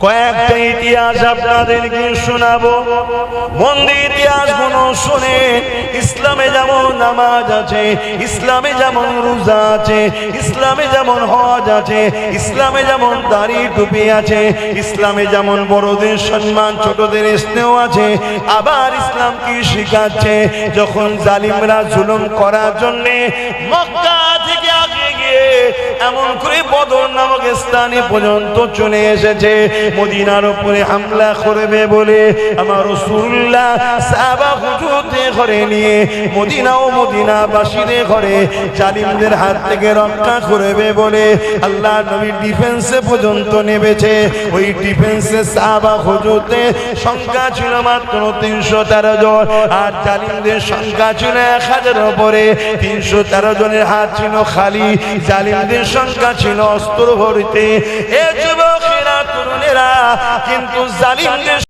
কয়েকটা ইতিহাস আপনাদেরকে শোনাবো, মন দিয়ে ইতিহাসগুলো শুনে। ইসলামে যেমন নামাজ আছে, ইসলামে যেমন রোজা আছে, ইসলামে যেমন হজ আছে, ইসলামে যেমন দাড়ি টুপি আছে, ইসলামে যেমন বড়দের সম্মান ছোটদের স্নেহ আছে, আবার ইসলাম কি শিখাচ্ছে, যখন জালিমরা জুলুম করার জন্য মক্কা থেকে আগে গিয়ে এমন করে বদর নামক স্থানে পর্যন্ত চলে এসেছে, মদিনার উপরে হামলা করবে বলে আমার রাসূলুল্লাহ সাহাবা হুজুরদের ঘরে নিয়ে মদিনা ও মদিনাবাসীদের ঘরে জালিমদের হাত থেকে রক্ষা করবে বলে আল্লাহ নবী ডিফেন্সে পর্যন্ত নেমেছে। ওই ডিফেন্সে সাহাবা হুজুরদের সংখ্যা ছিল মাত্র 313 জন, আর জালিমদের সংখ্যা ছিল 1000 উপরে। 313 জনের হাত ছিল খালি, জালিমদের সংখ্যা ছিল অস্ত্র ভর্তি। এ যুবকেরা তরুণেরা কিন্তু জালিমদের